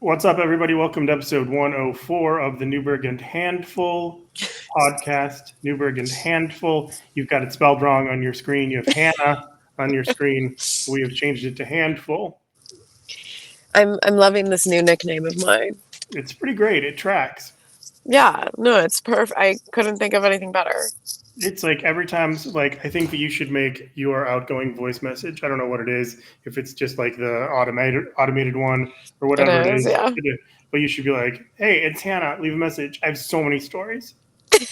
What's up, everybody? Welcome to episode 104 of the Newberg and Handful podcast. Newberg and Handful. You've got it spelled wrong on your screen. You have Hannah on your screen. We have changed it to Handful. I'm loving this new nickname of mine. It's pretty great. It tracks. Yeah, no, it's perfect. I couldn't think of anything better. It's like every time, like, I think that you should make your outgoing voice message. I don't know what it is, if it's just like the automated one or It whatever it is, is. yeah. But you should be like, hey, it's Hannah. Leave a message. I have so many stories. Like,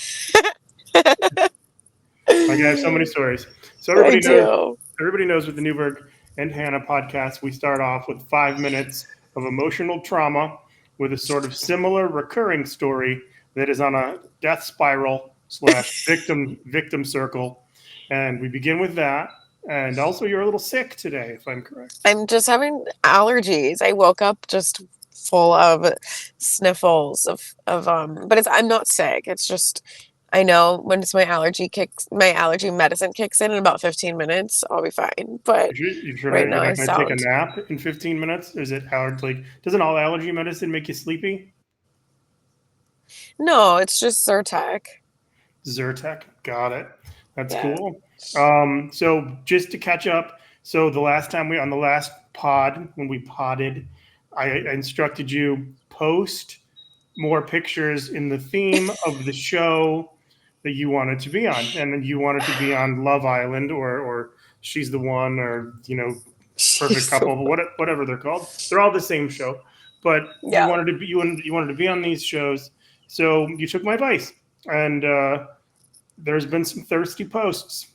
I have so many stories. So I everybody knows. do. Everybody knows with the Newberg and Hannah podcast, we start off with 5 minutes of emotional trauma with a sort of similar recurring story that is on a death spiral slash victim circle. And we begin with that. And also, you're a little sick today, if I'm correct. I'm just having allergies. I woke up just full of sniffles but I'm not sick. It's just I know when it's my allergy medicine kicks in about 15 minutes, I'll be fine. But right You're now I not going to take a sound nap in 15 minutes? Is it hard? Like, doesn't all allergy medicine make you sleepy? No, it's just Zyrtec. Zyrtec, got it. That's Yeah. cool. So just to catch up, so the last time on the last pod when we podded, I instructed you post more pictures in the theme of the show that you wanted to be on, and then you wanted to be on Love Island or She's the One or Perfect She's Couple, whatever they're called. They're all the same show, but yeah. you wanted to be on these shows, so you took my advice and. There's been some thirsty posts.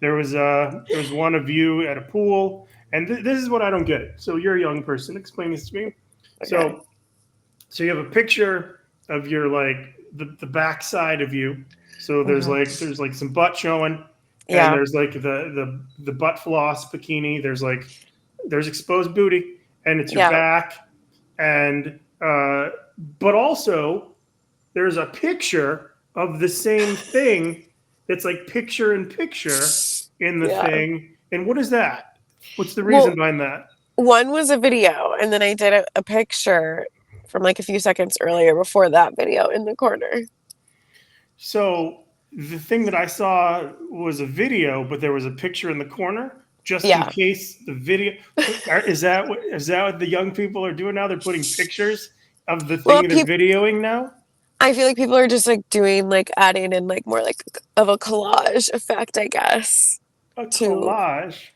There was one of you at a pool, and this is what I don't get. So you're a young person. Explain this to me. Okay. So you have a picture of your like the backside of you. So Hmm. there's like some butt showing, and Yeah. there's like the butt floss bikini. There's exposed booty, and it's your Yeah. back, and but also there's a picture of the same thing that's like picture in picture in the Yeah. thing. And what is that? What's the reason Well, behind that? one was a video, and then I did a picture from like a few seconds earlier before that video in the corner. So the thing that I saw was a video, but there was a picture in the corner just in Yeah. case the video. Is that what the young people are doing now? They're putting pictures of the Well, thing they're videoing now. I feel like people are just like doing like adding in like more like of a collage effect, I guess. A To collage.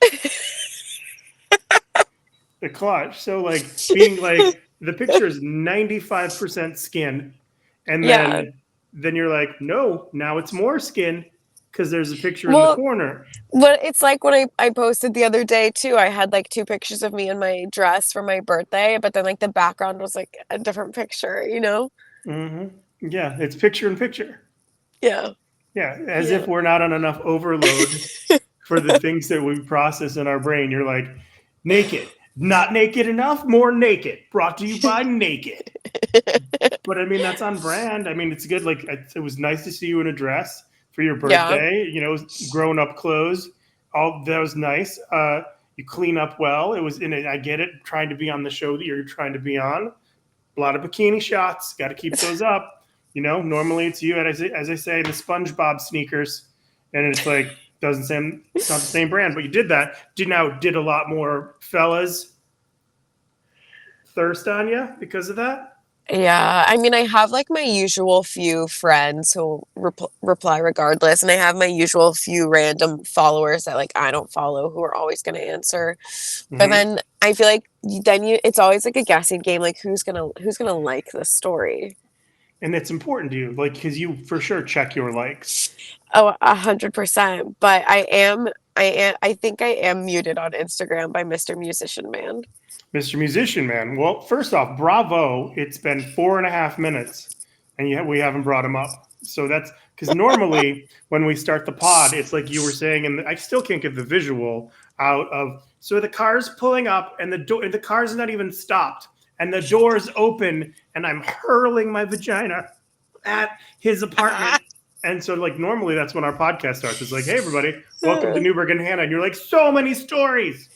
The collage. So like being like the picture is 95% skin, and yeah. then you're like, no, now it's more skin because there's a picture in the Well, corner. but it's like when I posted the other day too. I had like two pictures of me in my dress for my birthday, but then like the background was like a different picture, you know? Hmm. Yeah, it's picture in picture. Yeah. Yeah, as if Yeah. we're not on enough overload for the things that we process in our brain. You're like, naked, not naked enough, more naked. Brought to you by Naked. But I mean, that's on brand. I mean, it's good. Like, it was nice to see you in a dress for your Yeah. birthday. Grown up clothes. All that was nice. You clean up well. It was in it. I get it. Trying to be on the show that you're trying to be on. A lot of bikini shots. Got to keep those up. Normally it's you, as I say, the SpongeBob sneakers, and it's like doesn't seem it's not the same brand, but you did that. Did a lot more fellas thirst on you because of that? Yeah, I mean, I have like my usual few friends who reply regardless, and I have my usual few random followers that like I don't follow who are always going to answer. But Hmm. then I feel like it's always like a guessing game, like who's gonna like this story. And it's important to you, like because you for sure check your likes. Oh, 100%. But I think I am muted on Instagram by Mr. Musician Man. Mr. Musician Man. Well, first off, bravo. It's been 4.5 minutes, and yet we haven't brought him up. So that's because normally when we start the pod, it's like you were saying, and I still can't get the visual out of. So the car's pulling up, and the car's not even stopped, and the door's open, and I'm hurling my vagina at his apartment. And so, like, normally that's when our podcast starts. It's like, hey, everybody, welcome to Newberg and Hannah. And you're like, so many stories.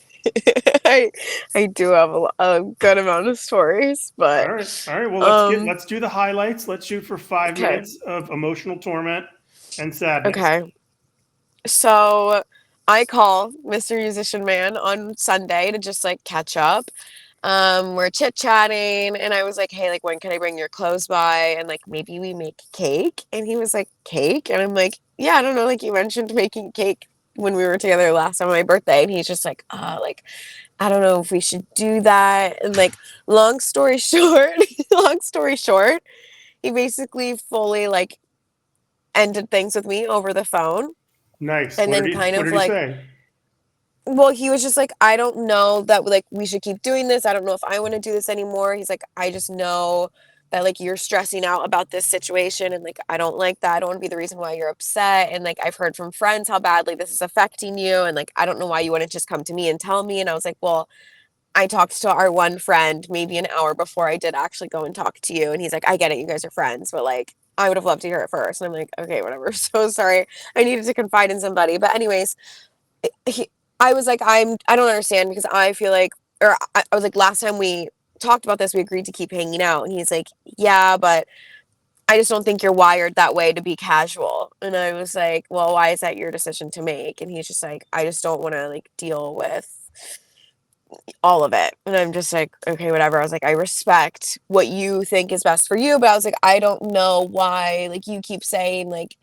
I I do have a good amount of stories, but All right. Well, um let's do the highlights. Let's shoot for five okay. minutes of emotional torment and sadness. Okay. So I call Mr. Musician Man on Sunday to just like catch up. We're chit-chatting and I was like, "Hey, like when can I bring your clothes by and like maybe we make cake?" And he was like, "Cake?" And I'm like, "Yeah, I don't know, like you mentioned making cake when we were together last time on my birthday." And he's just like, like I don't know if we should do that." And like long story short, long story short, he basically fully like ended things with me over the phone Nice. and then kind What of did he like, say? well, he was just like, "I don't know that like we should keep doing this. I don't know if I want to do this anymore." He's like, "I just know that like you're stressing out about this situation and like I don't like that. I don't want to be the reason why you're upset. And like I've heard from friends how badly this is affecting you and like I don't know why you wouldn't just come to me and tell me." And I was like, "Well, I talked to our one friend maybe an hour before I did actually go and talk to you." And he's like, "I get it, you guys are friends, but like I would have loved to hear it first." And I'm like, "Okay, whatever." So sorry. I needed to confide in somebody. But anyways, he, I was like, I don't understand because I feel like, or I was like, last time we talked about this, we agreed to keep hanging out. And he's like, "Yeah, but I just don't think you're wired that way to be casual." And I was like, "Well, why is that your decision to make?" And he's just like, "I just don't want to like deal with all of it." And I'm just like, "Okay, whatever." I was like, "I respect what you think is best for you, but I was like, I don't know why, like, you keep saying, like,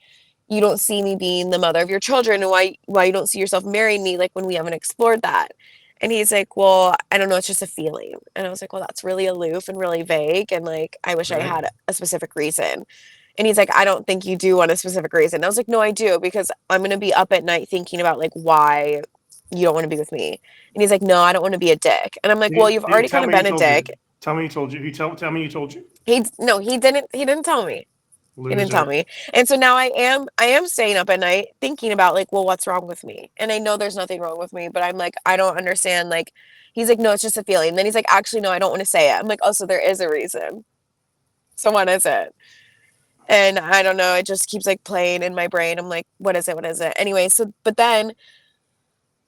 you don't see me being the mother of your children and why you don't see yourself marrying me, like, when we haven't explored that." And he's like, "Well, I don't know, it's just a feeling." And I was like, "Well, that's really aloof and really vague, and, like, I wish I Right. had a specific reason." And he's like, "I don't think you do want a specific reason." And I was like, "No, I do, because I'm gonna be up at night thinking about, like, why you don't wanna be with me." And he's like, "No, I don't wanna be a dick." And I'm like, "Well, you've already Tell kinda me he been a told you. dick." Tell me he told you. Tell me he told you. He no, he didn't tell me. He didn't tell Loser. me. And so now I am staying up at night thinking about like, well, what's wrong with me? And I know there's nothing wrong with me, but I'm like, I don't understand. Like, he's like, "No, it's just a feeling." And then he's like, "Actually, no, I don't want to say it." I'm like, "Oh, so there is a reason." So what is it? And I don't know. It just keeps like playing in my brain. I'm like, "What is it? What is it?" Anyway, so but then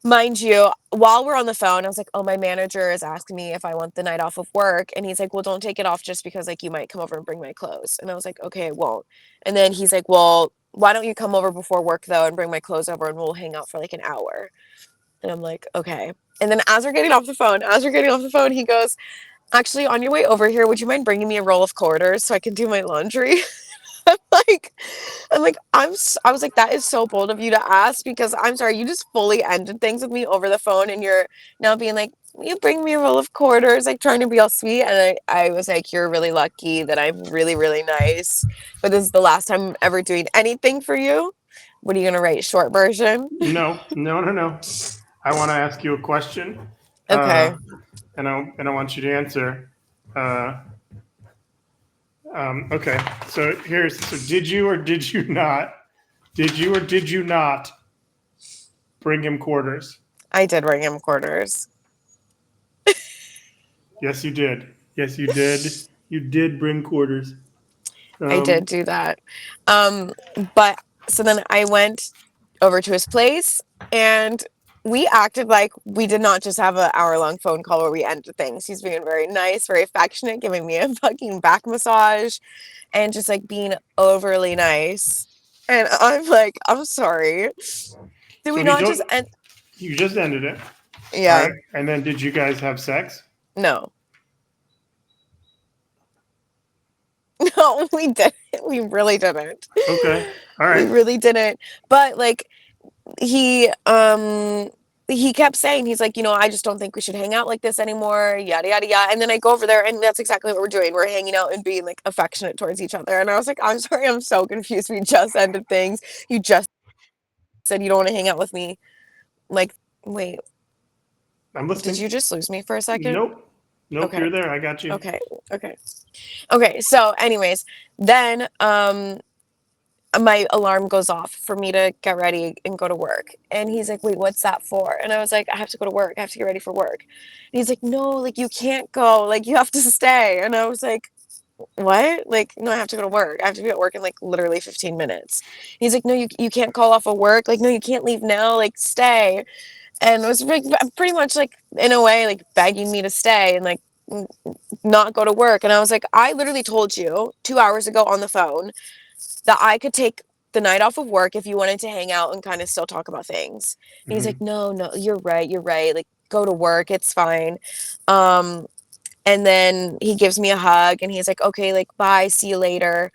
mind you, while we're on the phone, I was like, "Oh, my manager is asking me if I want the night off of work." And he's like, "Well, don't take it off just because like you might come over and bring my clothes." And I was like, "Okay, I won't." And then he's like, "Well, why don't you come over before work though and bring my clothes over and we'll hang out for like an hour." And I'm like, "Okay." And then as we're getting off the phone, he goes, "Actually, on your way over here, would you mind bringing me a roll of quarters so I can do my laundry?" I'm like, I was like, "That is so bold of you to ask because I'm sorry, you just fully ended things with me over the phone and you're now being like, you bring me a roll of quarters, like trying to be all sweet." And I was like, "You're really lucky that I'm really, really nice. But this is the last time I'm ever doing anything for you." What are you gonna write? Short version? No, no, no, no. I want to ask you a question, uh, Okay. and I want you to answer. Uh, okay. So did you or did you not? Did you or did you not bring him quarters? I did bring him quarters. Yes, you did. Yes, you did. You did bring quarters. I did Um, do that. Um, but so then I went over to his place and we acted like we did not just have an hour-long phone call where we ended things. He's being very nice, very affectionate, giving me a fucking back massage and just like being overly nice. And I'm like, "I'm sorry. Did we so he not just told end?" you just ended it. All Yeah. right. And then did you guys have sex? No. No, we didn't. We really didn't. Okay. All We right. really didn't. But like he he kept saying, he's like, "I just don't think we should hang out like this anymore, yada yada yada." And then I go over there and that's exactly what we're doing. We're hanging out and being like affectionate towards each other. And I was like, "I'm sorry, I'm so confused. We just ended things. You just said you don't want to hang out with me." Like, wait, I'm did listening. you just lose me for a second? Nope. Nope. Okay. You're there. I got you. Okay. Okay. Okay. So anyways, then my alarm goes off for me to get ready and go to work. And he's like, "Wait, what's that for?" And I was like, "I have to go to work. I have to get ready for work." And he's like, "No, like you can't go. Like you have to stay." And I was like, "What?" Like, "No, I have to go to work. I have to be at work in like literally 15 minutes." And he's like, "No, you can't call off of work. Like, no, you can't leave now. Like, stay." and was like pretty much like in a way like begging me to stay and like not go to work. And I was like, I literally told you 2 hours ago on the phone that I could take the night off of work if you wanted to hang out and kind of still talk about things. And he's like, Hmm. no, no, you're right. Like, go to work, it's fine. Um, and then he gives me a hug and he's like, okay, like, bye, see you later.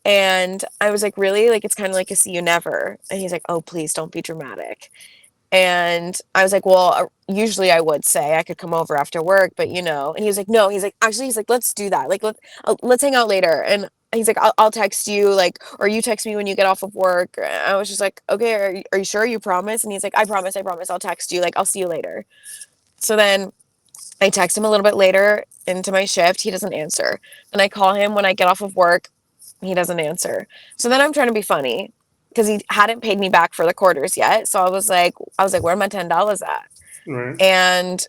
And I was like, really? Like, it's kind of like a see you never. And he's like, oh, please don't be dramatic. And I was like, well, usually I would say I could come over after work, but you know, and he was like, no, he's like, actually, he's like, let's do that. Like, let's hang out later. And he's like, I'll text you, like, or you text me when you get off of work. And I was just like, okay, are you sure you promise? And he's like, I promise, I promise. I'll text you. Like, I'll see you later. So then I text him a little bit later into my shift. He doesn't answer. And I call him when I get off of work. He doesn't answer. So then I'm trying to be funny because he hadn't paid me back for the quarters yet. So I was like, where are my $10 at? Right. And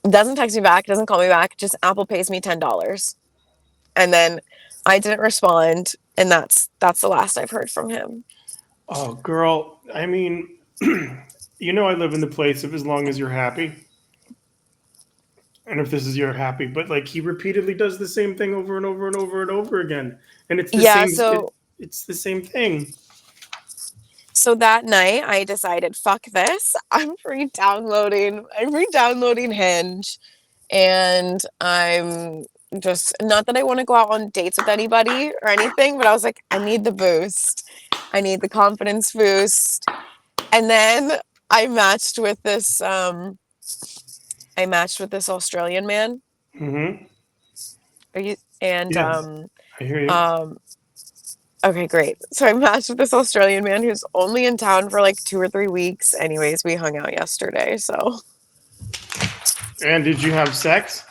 doesn't text me back, doesn't call me back, just Apple pays me $10. And then I didn't respond, and that's the last I've heard from him. Oh, girl. I mean, I live in the place of as long as you're happy. And if this is you're happy, but like he repeatedly does the same thing over and over and over and over again. And it's the Yeah, same so it's the same thing. so that night I decided, fuck this. I'm re-downloading Hinge, and I'm just, not that I want to go out on dates with anybody or anything, but I was like, I need the boost. I need the confidence boost. And then I matched with this I matched with this Australian man. Hmm. Are you and Yes, I hear you. um okay, great. So I matched with this Australian man who's only in town for like 2 or 3 weeks. Anyways, we hung out yesterday, so And did you have sex?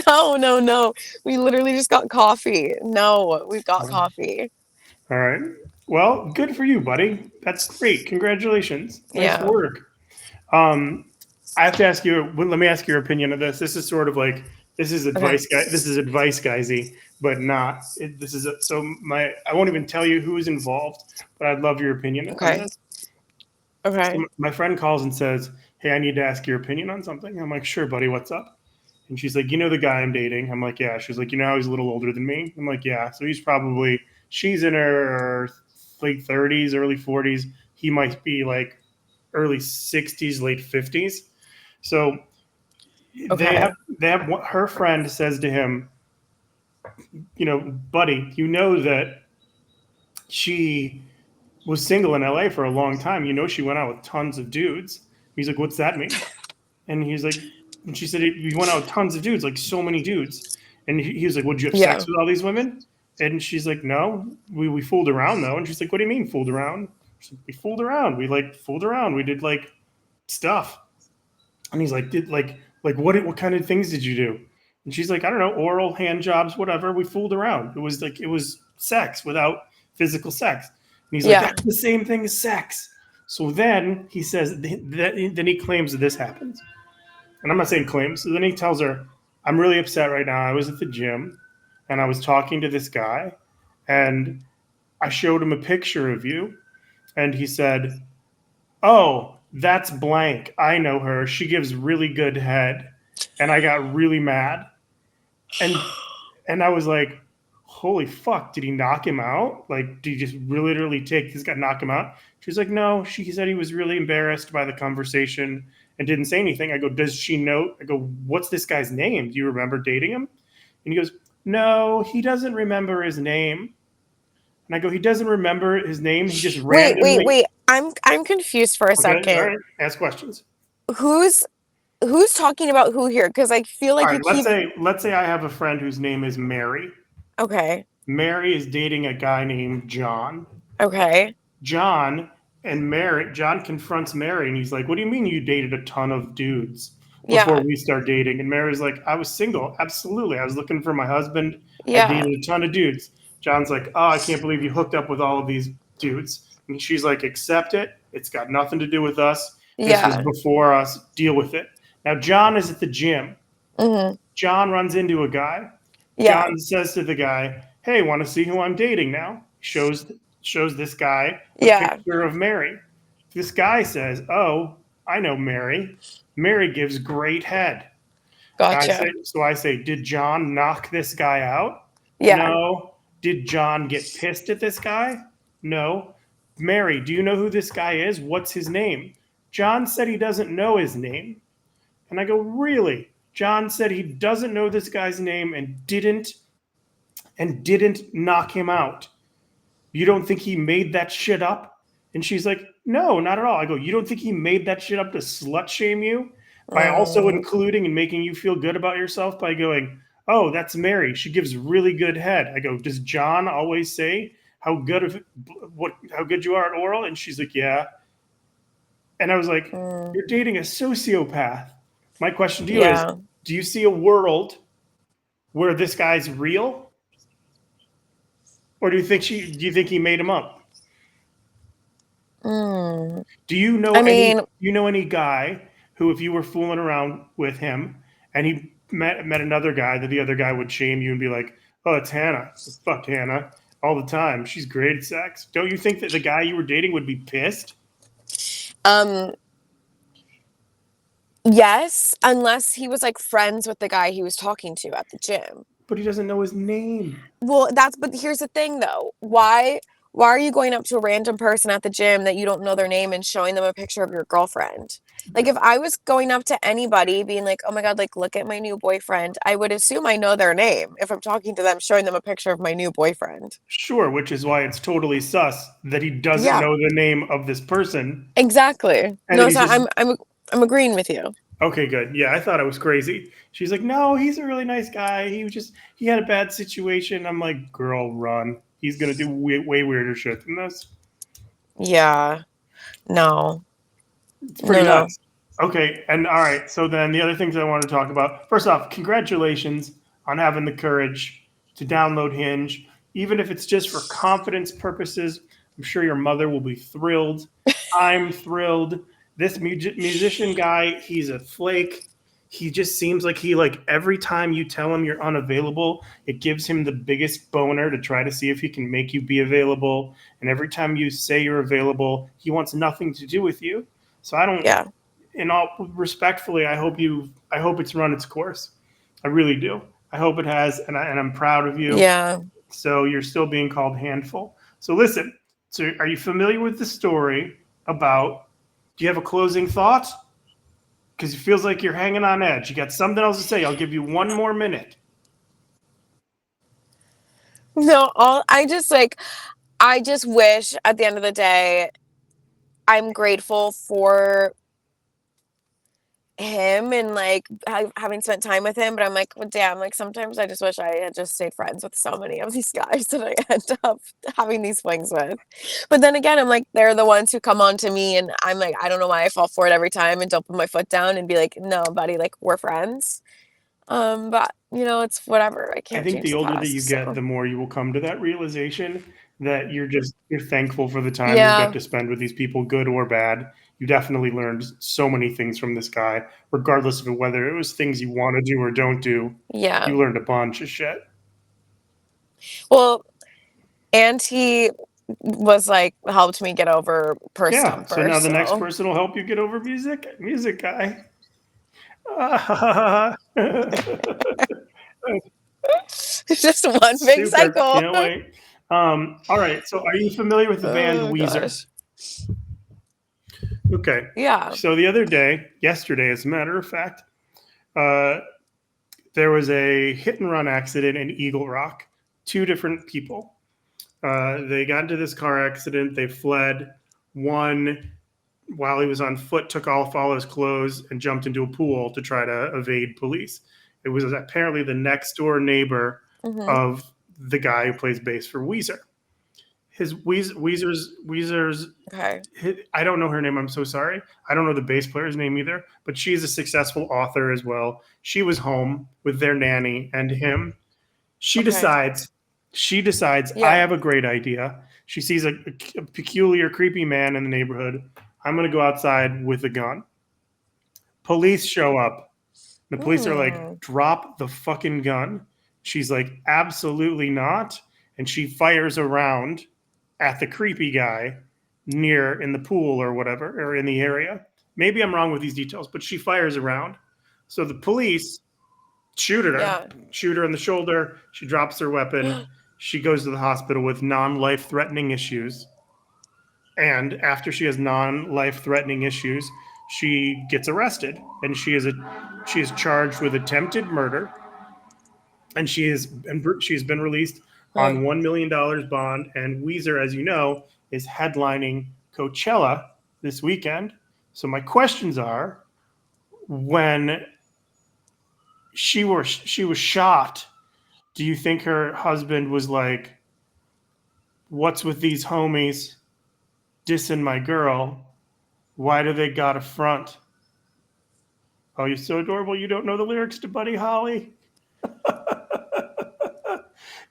no, no, no. We literally just got coffee. No, we got Oh, coffee. all right. Well, good for you, buddy. That's great. Congratulations. Nice Yeah. work. Um, I have to ask you. Well, let me ask your opinion of this. This is sort of like this is Okay. advice, guy. This is advice, guysy, but not. This is so my. I won't even tell you who is involved, but I'd love your opinion on Okay. this. So Okay. my friend calls and says, "Hey, I need to ask your opinion on something." I'm like, "Sure, buddy. What's up?" And she's like, "You know the guy I'm dating?" I'm like, "Yeah." She's like, "You know how he's a little older than me?" I'm like, "Yeah." So he's probably she's in her late 30s, early 40s. He might be like early 60s, late 50s. So they have Okay. they have her friend says to him, "Buddy, you know that she was single in LA for a long time. You know she went out with tons of dudes." He's like, "What's that mean?" And he's like, and she said he went out with tons of dudes, like so many dudes. And he was like, "Would you have sex Yeah. with all these women?" And she's like, "No, we fooled around though." And she's like, "What do you mean fooled around?" She's like, "We fooled around. We like fooled around. We did like stuff." And he's like, "Did like what kind of things did you do?" And she's like, "I don't know, oral hand jobs, whatever. We fooled around. It was sex without physical sex." And he's like, Yeah. "That's the same thing as sex." So then he says that then he claims that this happens. And I'm not saying claims. So then he tells her, "I'm really upset right now. I was at the gym and I was talking to this guy and I showed him a picture of you and he said, 'Oh, that's blank. I know her. She gives really good head.' And I got really mad." And I was like, "Holy fuck, did he knock him out? Like, did he just really literally take this guy, knock him out?" She's like, "No, she said he was really embarrassed by the conversation and didn't say anything." I go, "Does she know?" I go, "What's this guy's name? Do you remember dating him?" And he goes, "No, he doesn't remember his name." And I go, "He doesn't remember his name. He just Wait, wait, randomly." wait. I'm confused for a Okay, all second. right, ask questions. Who's who's talking about who here? Because I feel All like you right, let's keep. say let's say I have a friend whose name is Mary. Okay. Mary is dating a guy named John. Okay. John John confronts Mary and he's like, "What do you mean you dated a ton of dudes before Yeah. we start dating?" And Mary's like, "I was single. Absolutely. I was looking for my husband. I Yeah. dated a ton of dudes." John's like, "Oh, I can't believe you hooked up with all of these dudes." And she's like, "Accept it. It's got nothing to do with us. This was Yeah. before us. Deal with it." Now, John is at the gym. Mhm. John runs into a guy. Yeah. John says to the guy, "Hey, want to see who I'm dating now?" Shows this guy a Yeah. picture of Mary. This guy says, "Oh." I know Mary. Mary gives great head. Gotcha. I say, did John knock this guy out? Yeah. No. Did John get pissed at this guy? No. Mary, do you know who this guy is? What's his name? John said he doesn't know his name. And I go, really? John said he doesn't know this guy's name and didn't knock him out. You don't think he made that shit up? And she's like, no, not at all. I go, you don't think he made that shit up to slut shame you by also Mm, including and making you feel good about yourself by going, oh, that's Mary. She gives really good head. I go, does John always say how good you are at oral? And she's like, yeah. And I was like, mm, you're dating a sociopath. My question to you is, yeah. do you see a world where this guy's real? Or do you think he made him up? Mm. Do you know I any mean, do you know any guy who, if you were fooling around with him and he met another guy, that the other guy would shame you and be like, oh, it's Hannah. Fuck Hannah all the time. She's great at sex. Don't you think that the guy you were dating would be pissed? um, yes, unless he was like friends with the guy he was talking to at the gym. But he doesn't know his name. Well, but here's the thing though. Why are you going up to a random person at the gym that you don't know their name and showing them a picture of your girlfriend? Like if I was going up to anybody being like, "Oh my God, like look at my new boyfriend," I would assume I know their name if I'm talking to them showing them a picture of my new boyfriend. Sure, which is why it's totally sus that he doesn't Yeah, know the name of this person exactly. and that No, he's so just I'm agreeing with you. okay, good. Yeah, I thought I was crazy. She's like, no, he's a really nice guy. He had a bad situation. I'm like, girl, run. He's gonna do way weirder shit than this. Yeah. No. It's pretty No, no. nuts. Okay, and all right. So then the other things I want to talk about. First off, congratulations on having the courage to download Hinge, even if it's just for confidence purposes. I'm sure your mother will be thrilled. I'm thrilled. This musician guy, he's a flake. He just seems like every time you tell him you're unavailable, it gives him the biggest boner to try to see if he can make you be available. And every time you say you're available, he wants nothing to do with you. So I don't, Yeah. in all respectfully, I hope it's run its course. I really do. I hope it has, and I'm proud of you. Yeah. So you're still being called handful. So listen. So are you familiar with the story about? Do you have a closing thought? Because it feels like you're hanging on edge. You got something else to say? I'll give you one more minute. No, all I just wish at the end of the day I'm grateful for him and like having spent time with him, but I'm like, well, damn, like sometimes I just wish I had just stayed friends with so many of these guys that I end up having these flings with. But then again, I'm like, they're the ones who come on to me, and I'm like, I don't know why I fall for it every time and don't put my foot down and be like, no, buddy, like we're friends. But it's whatever. I I can't think change the the older that you past. get, So the more you will come to that realization that you're thankful for the time you get yeah, to spend with these people, good or bad. You definitely learned so many things from this guy, regardless of whether it was things you want to do or don't do. yeah. You learned a bunch of shit. Well, and he was like helped me get over per Yeah. So stumper. now the next So person will help you get over music guy. it's just one big Super. cycle. Can't wait. All right. So are you familiar with the band Oh Weezer? gosh. Okay. Yeah. So the other day, yesterday, as a matter of fact, uh, there was a hit and run accident in Eagle Rock. Two different people. They got into this car accident. They fled. One, while he was on foot, took off all his clothes and jumped into a pool to try to evade police. It was apparently the next door neighbor Hmm. of the guy who plays bass for Weezer. Weezer's Okay. I don't know her name. I'm so sorry. I don't know the bass player's name either, but she's a successful author as well. She was home with their nanny and him. She Okay. decides, she decides, I Yeah. have a great idea. She sees a peculiar, creepy man in the neighborhood. I'm going to go outside with a gun. Police show up. The police are Hmm. like, drop the fucking gun. She's like, absolutely not. And she fires around at the creepy guy near in the pool or whatever, or in the area. Maybe I'm wrong with these details, but she fires a round. So the police shoot at her, Yeah. shoot her in the shoulder. She drops her weapon. She goes to the hospital with non-life threatening issues. And after she has non-life threatening issues, she gets arrested, and she is charged with attempted murder, and she's been released Hmm. on $1 million bond. And Weezer, as you know, is headlining Coachella this weekend. So my questions are: when she was shot, do you think her husband was like, "What's with these homies dissing my girl? Why do they got a front? Oh, you're so adorable. You don't know the lyrics to Buddy Holly."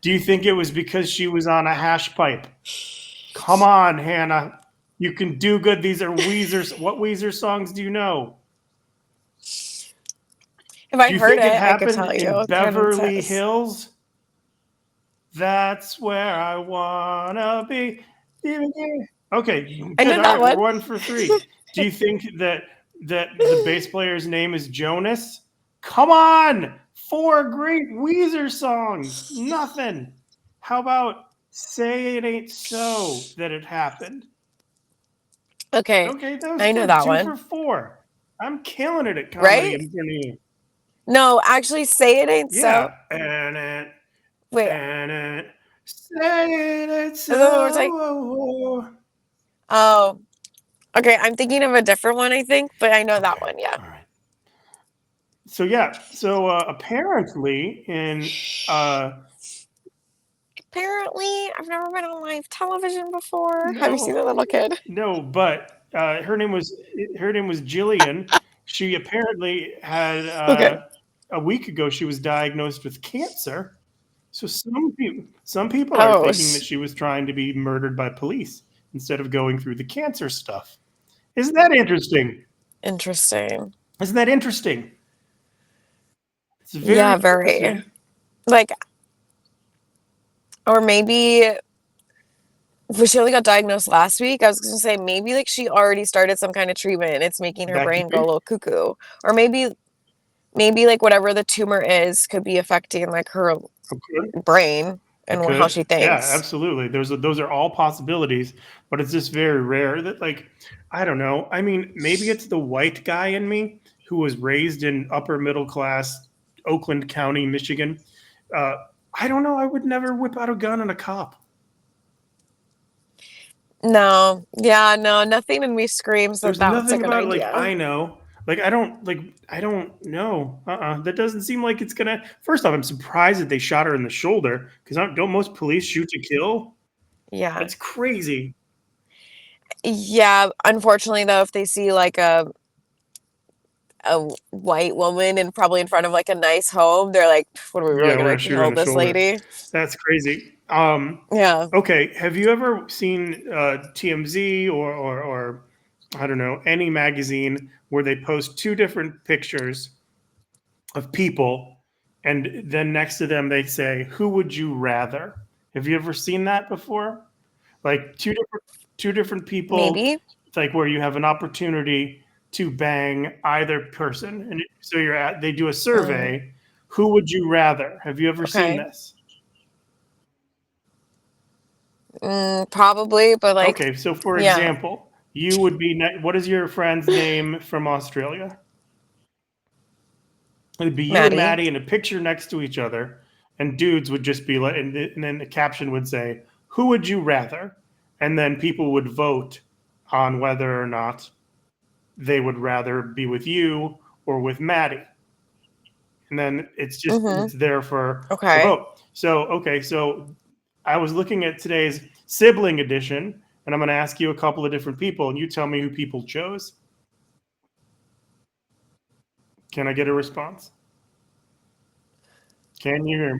Do you think it was because she was on a hash pipe? Come on, Hannah. You can do good. These are Weezer. What Weezer songs do you know? If I Do you heard think it it, I could happened tell you. in I couldn't Beverly say. Hills? That's where I wanna be. Okay, I good. know All that right, we're one. 1 for 3. Do you think that the bass player's name is Jonas? Come on, 4 great Weezer songs. Nothing. How about "Say It Ain't So That It Happened"? Okay, Okay, that was I know good. that Two for one. four. I'm killing it at comedy Right? in front of you. No, actually, say it ain't Yeah, so. and it, Wait, and it, say it ain't is that the words like? so. Oh, okay. I'm thinking of a different one, I think, but I know that Okay, one. Yeah. all right. So yeah, so apparently in Apparently, I've never been on live television before. Have you seen no, the little kid? no, but her name was Jillian. She apparently had Okay. a week ago she was diagnosed with cancer. So some people are Oh, thinking that she was trying to be murdered by police instead of going through the cancer stuff. Isn't that interesting? interesting. Isn't that interesting? It's very Yeah, very. interesting. Like, or maybe but she only got diagnosed last week. I was gonna say maybe like she already started some kind of treatment and it's making her That could brain go a be. little cuckoo. Or maybe like whatever the tumor is could be affecting like her Okay. brain It and how could. she Yeah, thinks. absolutely. Those are all possibilities, but it's just very rare that, like, I don't know. I mean, maybe it's the white guy in me who was raised in upper middle class Oakland County, Michigan. Uh, I don't know. I would never whip out a gun on a cop. No, yeah, no, nothing in me screams that There's that's a nothing good about it like idea. I know. Like I don't know. That doesn't seem like it's gonna. First off, I'm surprised that they shot her in the shoulder because don't most police shoot to kill? Yeah. That's crazy. Yeah, unfortunately though, if they see like a white woman and probably in front of like a nice home, they're like, what are we Yeah, really we're gonna gonna shoot her in kill the this shoulder. lady? That's crazy. Yeah. Okay, have you ever seen TMZ or I don't know any magazine where they post 2 different pictures of people, and then next to them they say, "Who would you rather?" Have you ever seen that before? Like two different people, Maybe. it's like where you have an opportunity to bang either person, and so they do a Mm, survey. Who would you rather? Have you ever seen okay. this? Probably, but like, Okay, so for yeah, example, you would be. What is your friend's name from Australia? It'd be you and Maddie. Maddie in a picture next to each other, and dudes would just be like, and then the caption would say, "Who would you rather?" And then people would vote on whether or not they would rather be with you or with Maddie. And then Mm-hmm. it's there for a Okay. vote. So okay, so I was looking at today's sibling edition, and I'm going to ask you a couple of different people, and you tell me who people chose. Can I get a response? Can you hear me?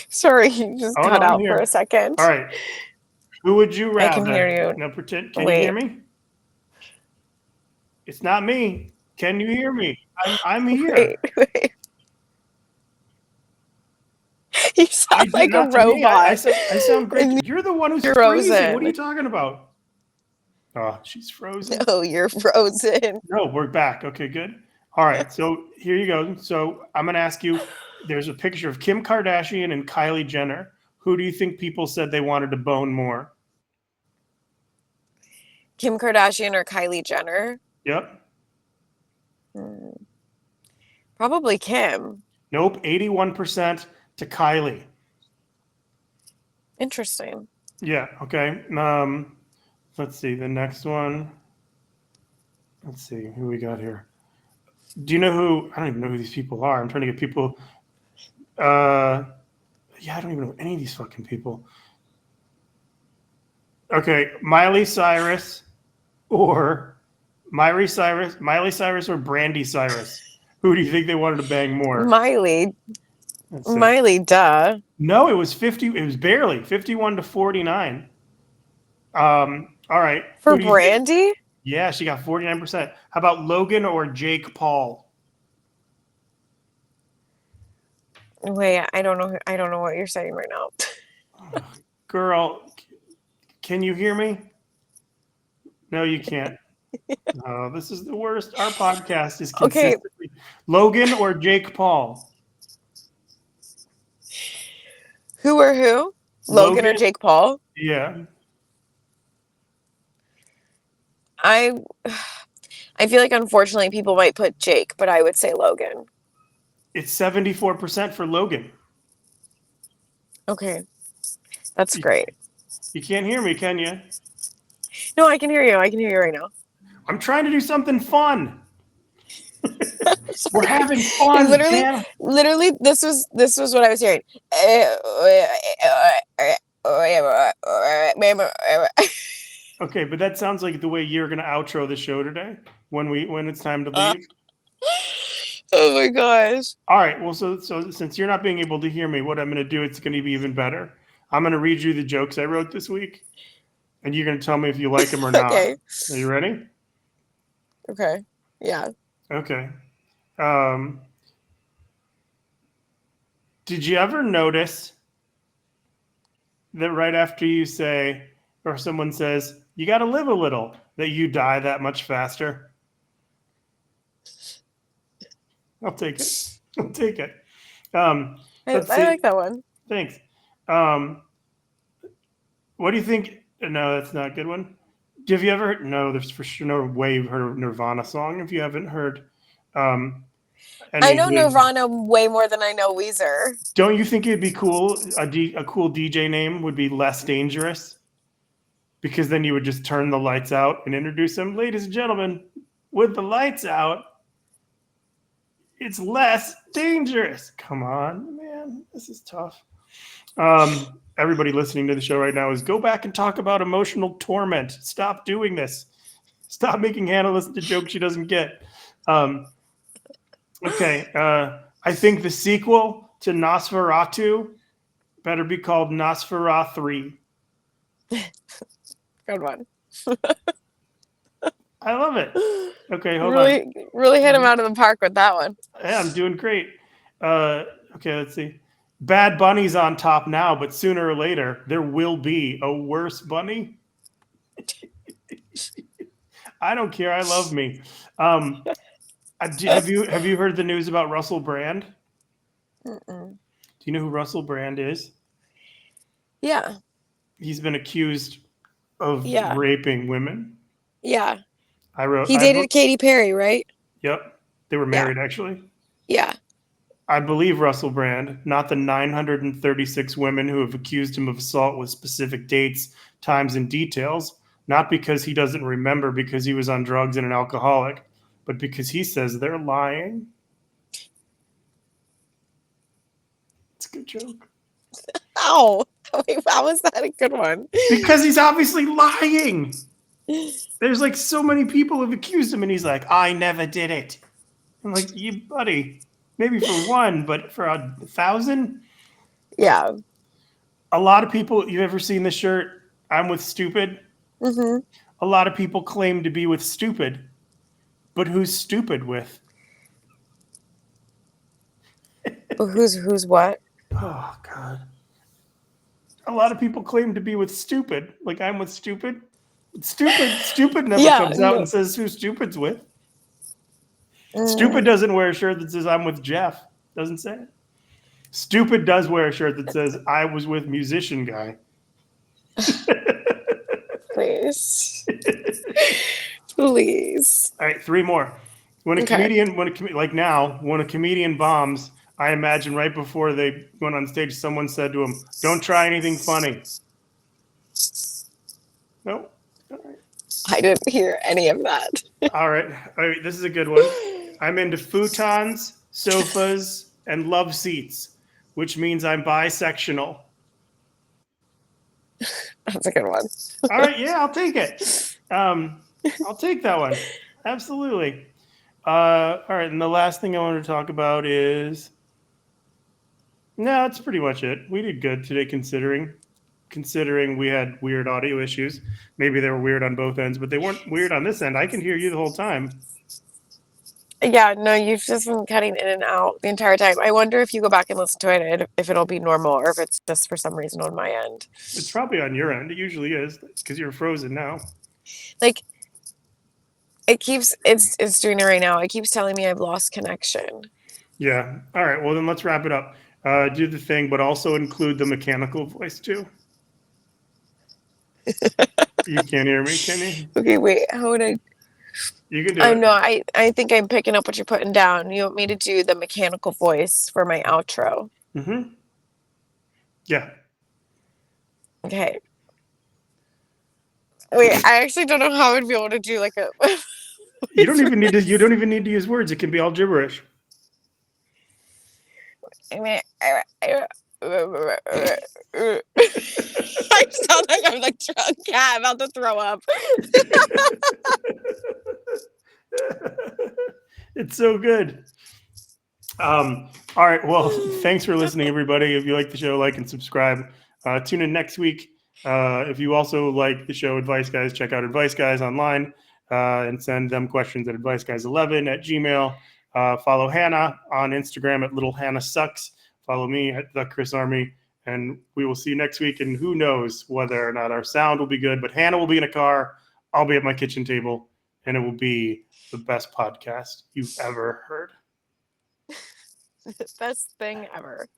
Sorry, you just Oh no, cut I'm out for a here. All second. right. Who would you I can hear rather? you. Now pretend. Can you hear Wait, me? It's not me. Can you hear me? I'm wait, here. wait. You I sound did like a not to me. robot I sound great. and You're the one who's you're freezing. What are you frozen. talking about? Oh, she's frozen. Oh, you're frozen. No, we're back. Okay, good. All right, so here you go. So I'm going to ask you, there's a picture of Kim Kardashian and Kylie Jenner. Who do you think people said they wanted to bone more? Kim Kardashian or Kylie Jenner? Yep. Hmm. Probably Kim. Nope, 81% to Kylie. Interesting. Yeah, okay. Let's see, the next one. Let's see who we got here. Do you know who? I don't even know who these people are. I'm trying to get people. Yeah, I don't even know any of these fucking people. Okay, Miley Cyrus or Miley Cyrus or Brandy Cyrus. Who do you think they wanted to bang more? Miley. Let's see. Miley, duh. No, it was 50. It was barely 51 to 49. All right. For Who do you think? Brandy? Yeah, she got 49%. How about Logan or Jake Paul? Wait, I don't know. I don't know what you're saying right now. Girl, can you hear me? No, you can't. Oh, this is the worst. Our podcast is Okay, consistently Logan or Jake Paul. who or who? Logan or Jake Paul? Yeah. I I feel like unfortunately people might put Jake, but I would say Logan. It's 74% for Logan. Okay. That's great. You can't hear me, can you? No, I can hear you. I can hear you right now. I'm trying to do something fun. We're having And fun, man. literally, this was what I was hearing. Okay, but that sounds like the way you're gonna outro the show today when it's time to leave. Oh my gosh. All right. Well, so since you're not being able to hear me, what I'm gonna do, it's gonna be even better. I'm gonna read you the jokes I wrote this week, and you're gonna tell me if you like them or not. Okay. Are you ready? Okay. Yeah. Okay. Did you ever notice that right after you say, or someone says, you got to live a little, that you die that much faster? I'll take it. I'll take it. I Let's see. like that one. Thanks. What do you think? No, that's not a good one. Have you ever heard? No, there's for sure no way you've heard a Nirvana song if you haven't heard. I know Nirvana way more than I know Weezer. Don't you think it'd be cool? A cool DJ name would be Less Dangerous, because then you would just turn the lights out and introduce them, ladies and gentlemen, with the lights out, it's less dangerous. Come on, man, this is tough. Everybody listening to the show right now is go back and talk about emotional torment. Stop doing this. Stop making Hannah listen to jokes she doesn't get. Okay, I think the sequel to Nosferatu better be called Nosferatu. Good one. I love it. Okay, hold on. Really hit him out of the park with that one. Yeah, I'm doing great. Okay, let's see. Bad Bunny's on top now, but sooner or later there will be a worse bunny. I don't care. I love me. Have you heard the news about Russell Brand? Mm-mm. Do you know who Russell Brand is? Yeah. He's been accused of raping women. Yeah. He dated Katy Perry, right? Yep. They were married, actually. Yeah. I believe Russell Brand, not the 936 women who have accused him of assault with specific dates, times, and details, not because he doesn't remember because he was on drugs and an alcoholic, but because he says they're lying. It's a good joke. Ow. Wait, how was that a good one? Because he's obviously lying. There's like so many people who've accused him, and he's like, I never did it. I'm like, you buddy, maybe for one, but for 1,000? Yeah. A lot of people, you've ever seen the shirt, I'm with stupid? Mm-hmm. A lot of people claim to be with stupid, but who's stupid with? Who's what? Oh, God. A lot of people claim to be with stupid, like I'm with stupid, Stupid never Yeah, comes out no. and says who Stupid's with. Stupid Mm, doesn't wear a shirt that says I'm with Jeff. Doesn't say it. Stupid does wear a shirt that says I was with musician guy. please. Please. All right, three more. When a Okay. comedian, like now, when a comedian bombs, I imagine right before they went on stage, someone said to him, "Don't try anything funny." No. All right. I didn't hear any of that. All right. All right. This is a good one. I'm into futons, sofas, and love seats, which means I'm bisexual. That's a good one. All right. Yeah, I'll take it. I'll take that one. Absolutely. All right. And the last thing I want to talk about is no, that's pretty much it. We did good today, considering we had weird audio issues. Maybe they were weird on both ends, but they weren't weird on this end. I can hear you the whole time. Yeah, no, you've just been cutting in and out the entire time. I wonder if you go back and listen to it, if it'll be normal or if it's just for some reason on my end. It's probably on your end. It usually is because you're frozen now. Like it's doing it right now. It keeps telling me I've lost connection. Yeah. All right. Well, then let's wrap it up. Do the thing, but also include the mechanical voice too. You can't hear me, can you? Okay, wait, how would I? You can do I it. know. I think I'm picking up what you're putting down. You want me to do the mechanical voice for my outro? Mm-hmm. Yeah. Okay. Wait, I actually don't know how I'd be able to do like a. You don't even need to. You don't even need to use words. It can be all gibberish. I mean, I sound like I'm like drunk cat about to throw up. It's so good. All right. Well, thanks for listening, everybody. If you like the show, like and subscribe. Tune in next week. If you also like the show Advice Guys, check out Advice Guys online and send them questions at adviceguys11@gmail. Follow Hannah on Instagram at Little Hannah Sucks. Follow me at The Chris Army. And we will see you next week. And who knows whether or not our sound will be good, but Hannah will be in a car. I'll be at my kitchen table, and it will be the best podcast you've ever heard. Best thing ever.